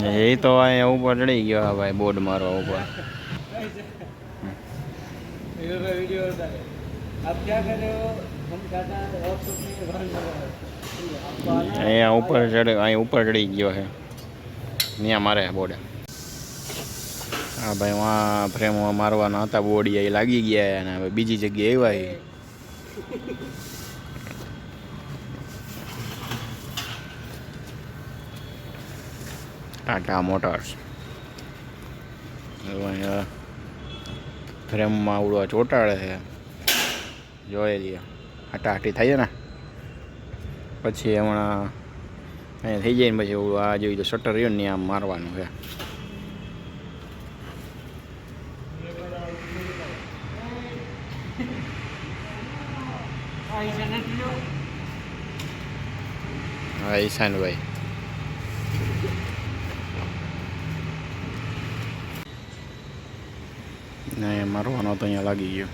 એ તો અહીંયા ઉપર ચડી ગયો ભાઈ બોર્ડ મારવા ઉપર. અહીંયા ઉપર ચડી ગયો છે. ત્યાં મારે બોર્ડ. હા ભાઈ વાં ફ્રેમમાં મારવાના હતા બોર્ડ એ લાગી ગયા અને હવે બીજી જગ્યાએ આવ્યા. ટાટા મોટર્સ ફ્રેમમાં આવડવા ચોંટાડે છે. જોઈ લઈએ હાટાહાટી થાય ને પછી હમણાં અહીંયા થઈ જાય ને પછી એવું આ જોઈ તો શટર રહ્યો ને આમ મારવાનું છે. હા ઈશાનભાઈ ને મારવાનો તો અહીંયા લાગી ગયો.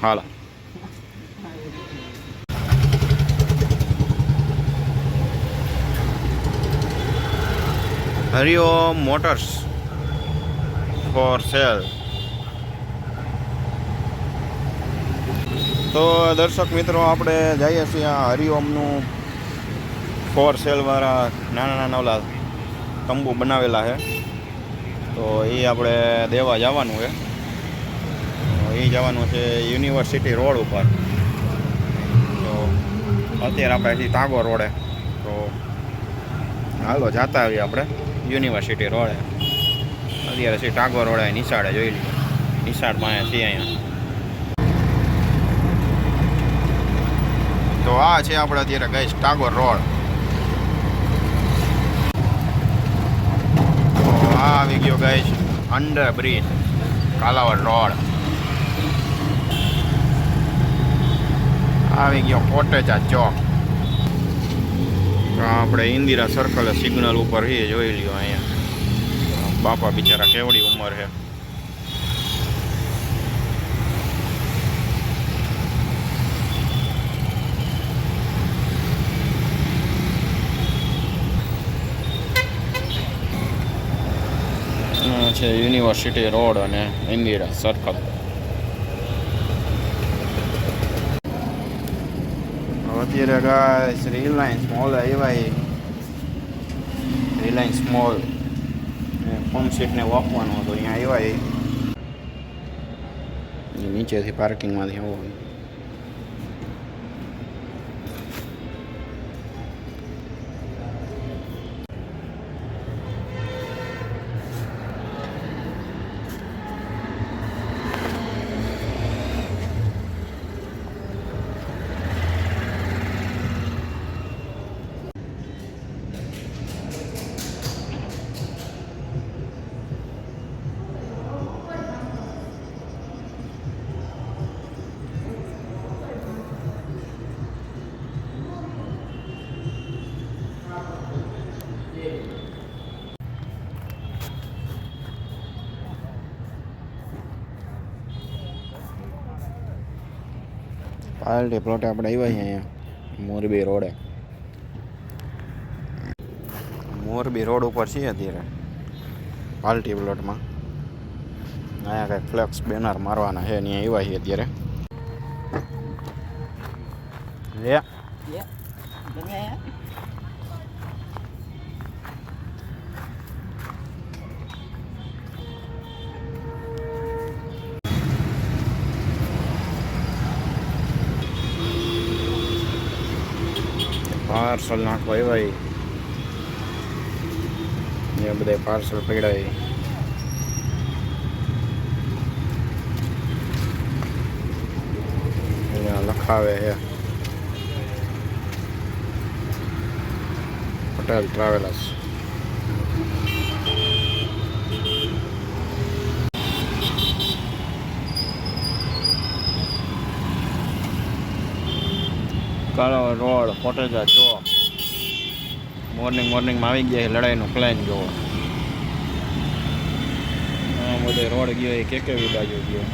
હાલો હરિઓમ મોટર્સ ફોર સેલ. તો દર્શક મિત્રો આપણે જઈએ છીએ આ હરિઓમનું ફોર સેલવાળા નાના ઓલા તંબુ બનાવેલા છે. તો એ આપણે દેવા જવાનું છે. એ જવાનું છે યુનિવર્સિટી રોડ ઉપર. તો અત્યારે આપણે અહીંથી તાગો રોડે. તો હાલો જતા આવીએ આપણે યુનિવર્સિટી રોડે. અત્યારે છે ટાગોર રોડે નિશાળે જોઈ લઈએ. નિશાળમાં અહીંયા છીએ અહીંયા. તો આ છે આપણે અત્યારે ગઈ ટાગોર રોડ. આ આવી ગયો guys under bridge Kalawad road. આવી ગયો કોટેચા ચોક. આપણે ઇન્દિરા સર્કલ સિગ્નલ ઉપર છે જોઈ લ્યો. અહીંયા બાપા બિચારા કેવડી ઉંમર છે. છે યુનિવર્સિટી રોડ અને ઇન્દિરા સર્કલ. અત્યારે ગાઈસ રિલાયન્સ મોલ આવ્યા. રિલાયન્સ મોલ પંપ સીટને વાપવાનું હતું અહીંયા આવ્યા. નીચેથી પાર્કિંગમાંથી આવવાનું. પાર્ટી પ્લોટ આપણે આવ્યા છીએ અહીંયા મોરબી રોડે. મોરબી રોડ ઉપર છીએ અત્યારે પાર્ટી પ્લોટમાં. અહીંયા કંઈક ફ્લેક્સ બેનર મારવાના છે. અહીંયા આવ્યા છીએ અત્યારે. પાર્સલ નાખવા આવ્યા. એ બધા પાર્સલ પડ્યા. અહીંયા લખાવે છે પટેલ ટ્રાવેલર્સ. કાળો રોડ કોટેજા ચોક. મોર્નિંગમાં આવી ગયા લડાઈનું પ્લાન જોવો. બધે રોડ ગયો એ કેવી બાજુ ગયો.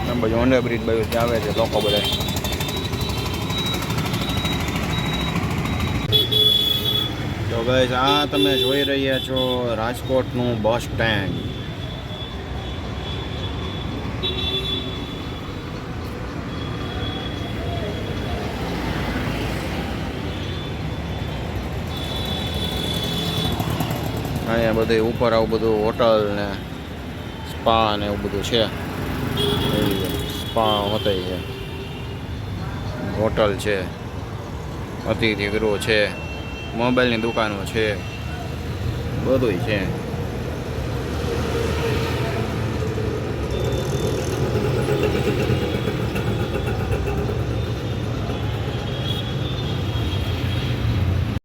આમ બાજુ અંડર બ્રિજ બાજુ આવે છે લોકો બધા. ગાઈસ આ તમે જોઈ રહ્યા છો રાજકોટનું બસ સ્ટેન્ડ. અહીંયા બધું ઉપર આવું બધું હોટલ ને સ્પા ને એવું બધું છે. સ્પા હોતઈ છે, હોટલ છે, અતિથિ ગૃહ છે, મોબાઈલની દુકાનો છે, બધું છે.